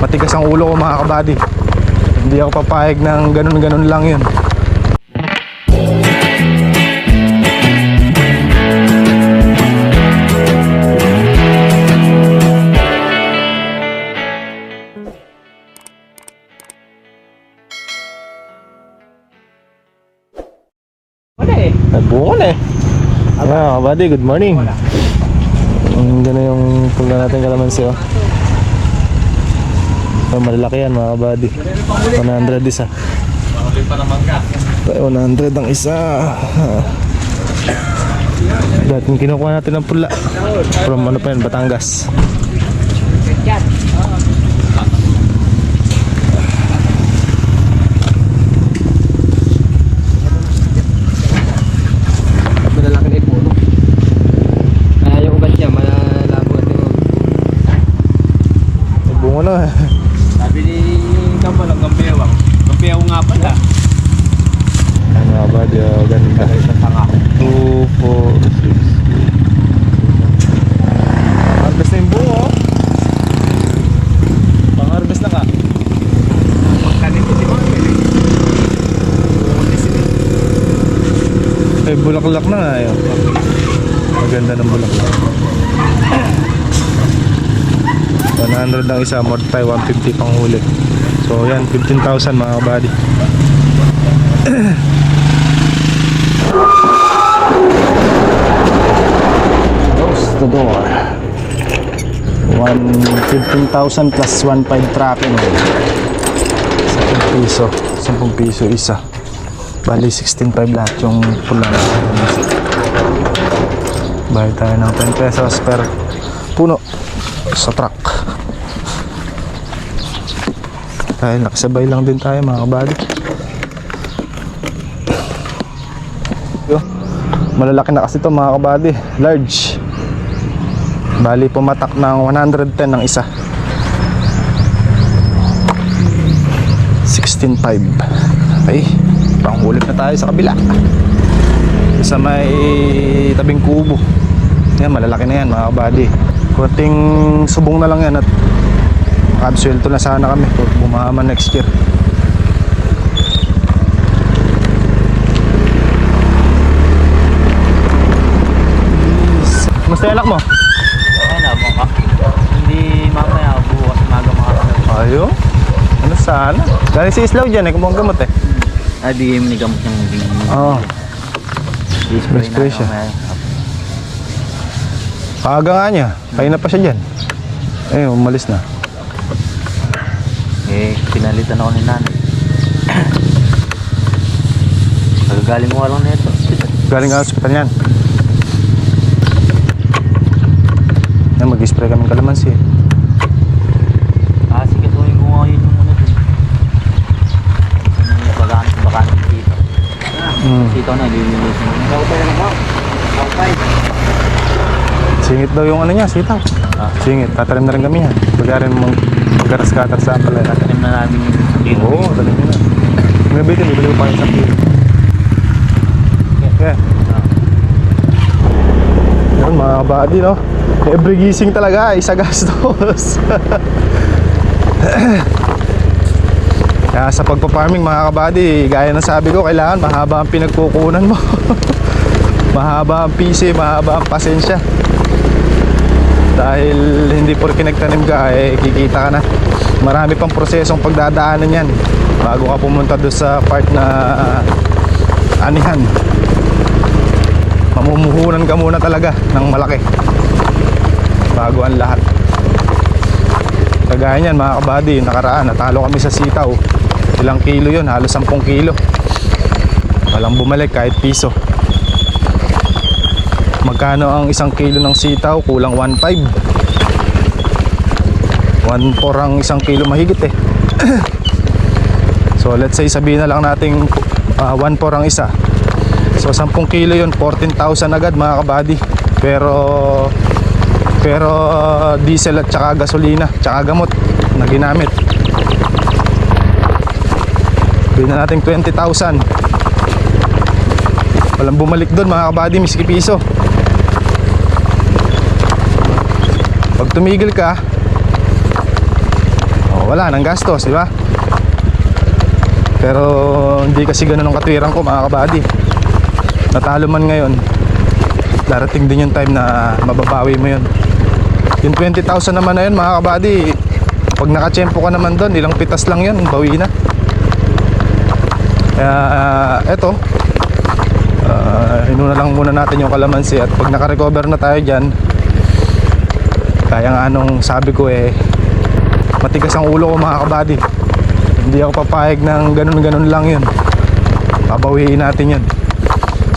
Matigas ang ulo ko mga kabady. Hindi ako papayag ng ganun-ganun lang yun. Nagbunga na eh. Yeah, kabady, good morning. Ganda yung pula natin kalamansi oh. Malalaki yan mga kabady. 100 isa. 100 ang isa. Dating kinukuha natin ng pula from ano pa yan, Batangas. Bunga na. Sabi ni Kampal ang gampiyawang. Gampiyawang nga pala. Ano nga ba? Di ganda. Isang tanga. 2, 4, 6. Harvest na yung bunga oh. Pang-harvest na ka. Magkanin ko si Mami. Eh, bulaklak na nga yun. Maganda ng bulaklak. 100 ang isa, more tayo 150 pang huli. So yan, 15,000 mga kabady. Close the door. 15,000 plus 1.5 trapping. 10 piso. 10 piso isa. Bali 16.5 lahat yung pula na. Bayad tayo ng 10 pesos per puno sa truck. Dahil nakasabay lang din tayo mga kabady. Malalaki na kasi ito mga kabady. Large. Bali pumatak ng 110 ng isa. 16.5. Okay, panghulip na tayo sa kabila. Sa may tabing kubo. Yan, malalaki na yan mga kabady. Kunting subong na lang yan at makabswelto na sana kami kung bumahaman next year. Kumusta yung anak mo? Okay na, baka. Hindi mamaya, bukas umaga makakasal. Ayo, ano sana? Galing si Islaw dyan eh, kumuha gamot eh. Di game ni gamot yung Oo. Spray siya. Paaga nga niya, kaya na pa siya dyan. Eh, umalis na. Eh, pinalitan ako ni nanay. Kagagaling mo lang nito. Galing ka sa hospital yan. Yan, mag-spray kami ng kalamansi. Sige, tuwing ko nga yun yung muna dun. Baka ng sitaw. Sitaw na, lilinis mo. Kaupay na ako. Kaupay. Singit daw yung ano niya, sitaw. Singit, tatanim na rin kami yan. Pagkarin mong pagkaras-katar sa apal. Tatanim na namin yung kilo. Oo, tanim nyo na. May bitin, bibili ko pa yung 1 kilo. Okay. Yan mga kabady, no? Every gising talaga, isa gastos. Kaya sa pagpa-farming mga kabady, gaya ng sabi ko, kailangan mahaba ang pinagkukunan mo. Mahaba ang PC, mahaba ang pasensya. Dahil hindi porke nagtanim ka, eh kikita ka na. Marami pang prosesong pagdadaanan yan bago ka pumunta doon sa part na anihan. Mamumuhunan ka muna talaga ng malaki bago ang lahat. Kagaya niyan mga kabady, nakaraan natalo kami sa sitaw. Ilang kilo yun, halos 10 kilo. Walang bumalik kahit piso. Magkano ang 1 kilo ng sitaw? Kulang 1.5. 1.4 ang 1 kilo mahigit eh. So let's say sabihin na lang nating 1.4 ang isa. So 10 kilo yun, 14,000 agad mga kabady. Pero diesel at saka gasolina, tsaka gamot na ginamit. Sabihin na natin 20,000. Walang bumalik doon mga kabady, miski piso. Pag tumigil ka, wala nang gastos, di ba? Pero hindi kasi ganun ang katwiran ko mga kabady. Natalo man ngayon, darating din yung time na mababawi mo yun. Yung 20,000 naman na yun mga kabady, pag nakachempo ka naman doon, ilang pitas lang yun, bawi na. Kaya eto, inuna lang muna natin yung kalamansi. At pag nakarecover na tayo dyan, kaya nga anong sabi ko matigas ang ulo ko mga kabady. Hindi ako papayag ng ganun-ganun lang yun. Babawiin natin yun.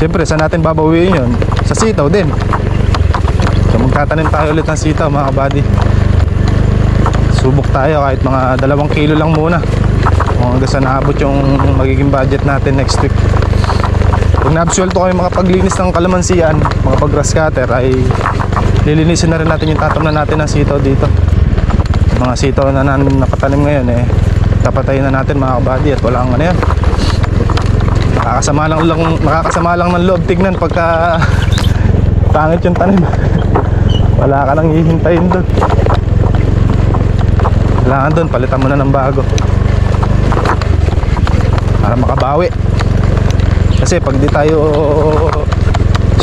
Siyempre saan natin babawiin yun? Sa sitaw din. So magtatanim tayo ulit ng sitaw mga kabady. Subok tayo kahit mga 2 kilo lang muna, hanggang sa naabot yung magiging budget natin next week. Pag naabsuelto kayo makapaglinis ng kalamansian, mga pag-grass cutter, ay lilinisin na rin natin yung tatam na natin ng sitaw dito. Mga sitaw na nakatanim ngayon tapatayin na natin mga kabady. At walang ano yan, nakakasama lang ng loob tignan pagka pangit yung tanim. Wala ka nang hihintayin doon. Kailangan doon, palitan mo na ng bago para makabawi. Kasi pag di tayo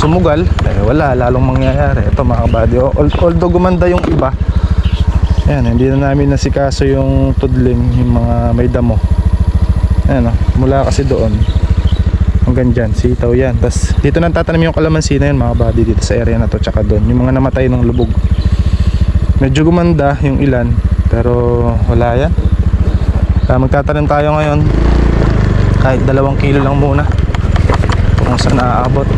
sumugal, wala lalong mangyayari. Ito mga kabady, although gumanda yung iba, ayan, hindi na namin nasikaso yung tudling, yung mga may damo. Ayan, mula kasi doon hanggang dyan, sitaw yan. Tapos dito nang tatanim yung kalamansi na yun mga kabady, dito sa area na to, tsaka doon yung mga namatay ng lubog. Medyo gumanda yung ilan, pero wala yan. Kaya magtatanim tayo ngayon kahit 2 kilo lang muna, kung saan naaabot.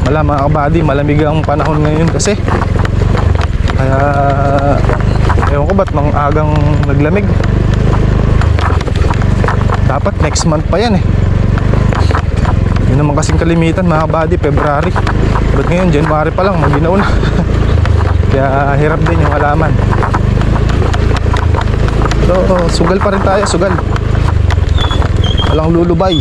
Wala mga kabady, malamig ang panahon ngayon kasi. Kaya ewan ko ba't nang agang naglamig. Dapat next month pa yan Yun naman kasing kalimitan mga kabady, February. Ba't ngayon January pa lang, maginaw na. Kaya hirap din yung halaman. So sugal pa rin tayo, sugal. Walang lulubay.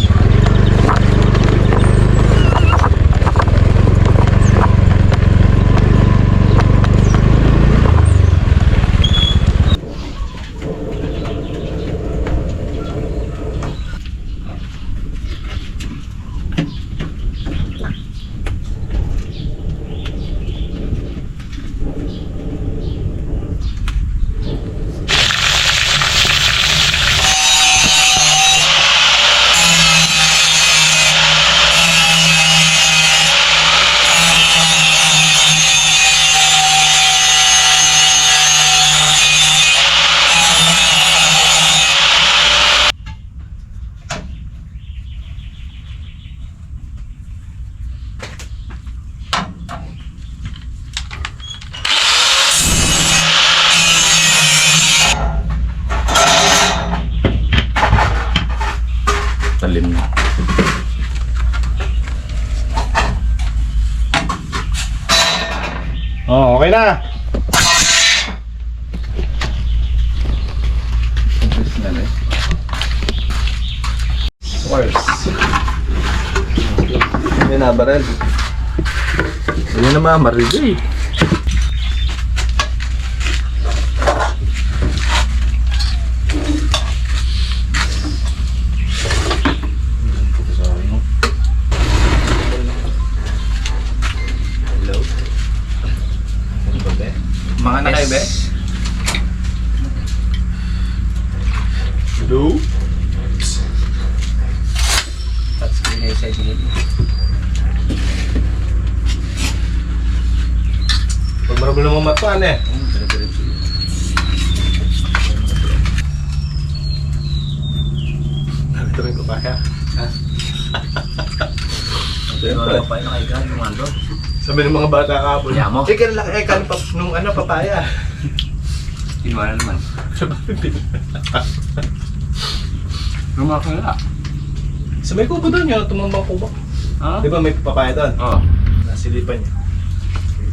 Talim na. Oh, okay na. Yan na, barel. Yan na mamarigay. Mga nakaibe? Hello? That's the nice idea. Pag marami naman matuan Ito rin ko kaya. Siyempre. Sabi ng mga bata kapon. Yamo. Sige lang, nung papaya. Kinuha na naman. Lumakala. Sa may kubo doon yun, tumambang kubo. Ha? Di ba may papaya doon? Oo. Nasilipan niya.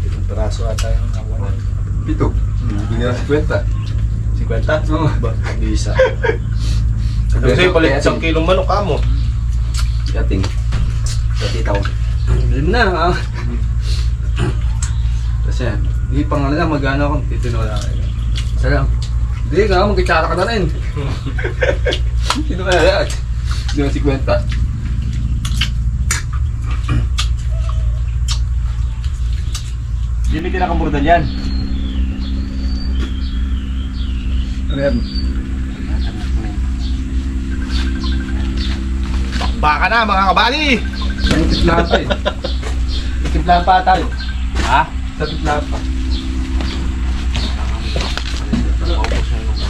Itong peraso ata yung nakuha. Pito. Hindi na 50. 50? Oo. Ba? Isa. Kasi palit 1 kilong manok ka mo. Yating. Yati tao. Lim na. Kasi Hindi pang ano na, mag-ano ako, titino na kayo. Salam. Hindi ka, mag-itsara ka na rin. Sino kaya yan? Hindi mo 50. Hindi may tinakamurdan yan. Ano yan? Baka na mga kabali! Ang tiplahan pa eh. Tiplahan pa tayo. Ha? Sa tiplahan pa.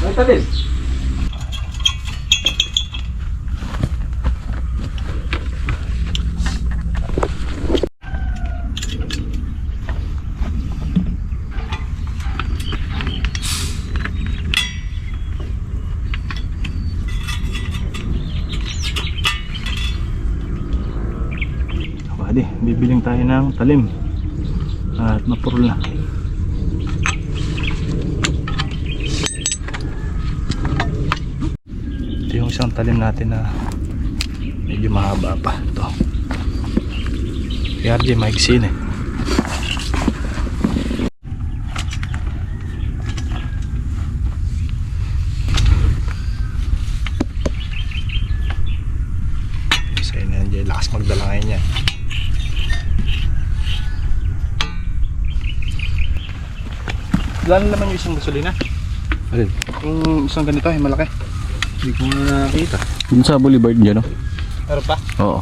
Ay, talis. Kabali, bibiling tayo ng talim at mapurol na. Ito yung isang talim natin na medyo mahaba pa. Ito PRJ maigsin eh. Sa'yo na yan, lakas magdala ngayon yan. Gano'n naman yung isang gasolina? Alin? Yung isang ganito, yung malaki. Hindi ko na nakita. Dun sa Boulevard dyan, no? Meron pa? Oo.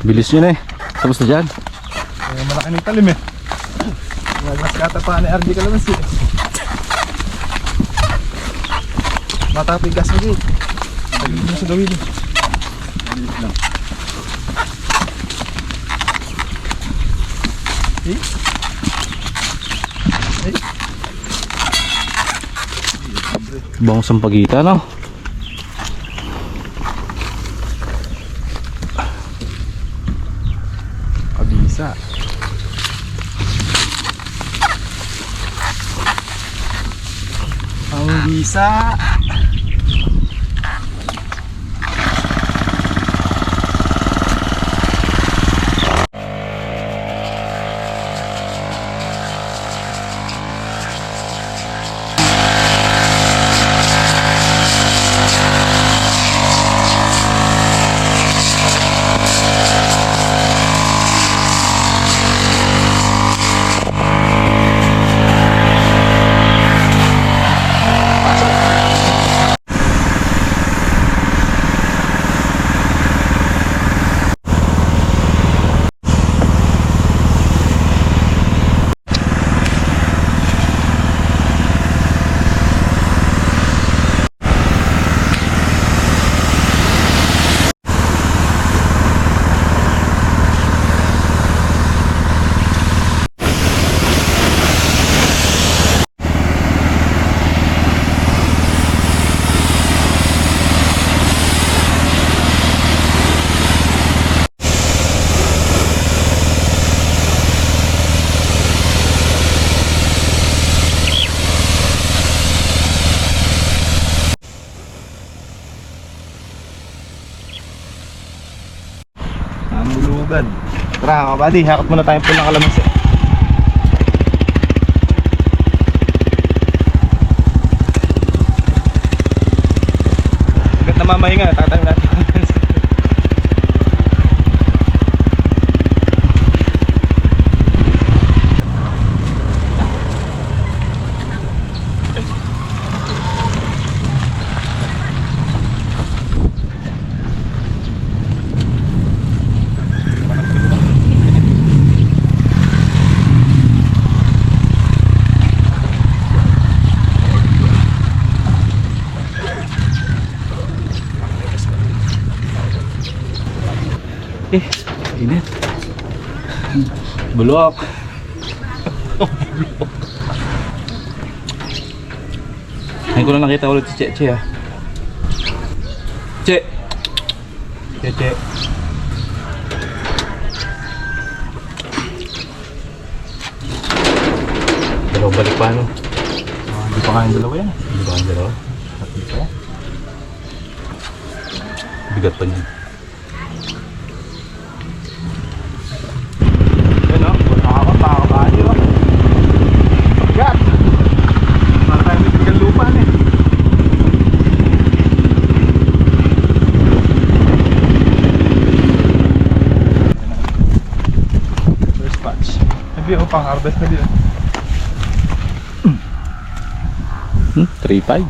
Bilis yun eh. Tapos na dyan. Malaki ng talim eh. Mas kata pa ni RJ Kalamansi. Matapigas lagi. Lagi mo sa gawin eh. Eh? Bangos ang pagita, no? Kabisa. Ang bisa. Namulugan. Tara kabady, hakot muna tayong pulang kalamansi. Agad na mamahinga, tatang natin. Bulok. Ngayon ko lang nakita ulit si Che ah. Che! Che. Dalaw balik pa no? Hindi pa kain dalawa yan. Hindi ba ang dalawa? Hindi pa yan. Bigat pa niyan. Yan o, nakakabali o. Pagkat! Para tayo may tigang lupa na eh. First batch. Sabi o, pang harvest na din. 3.5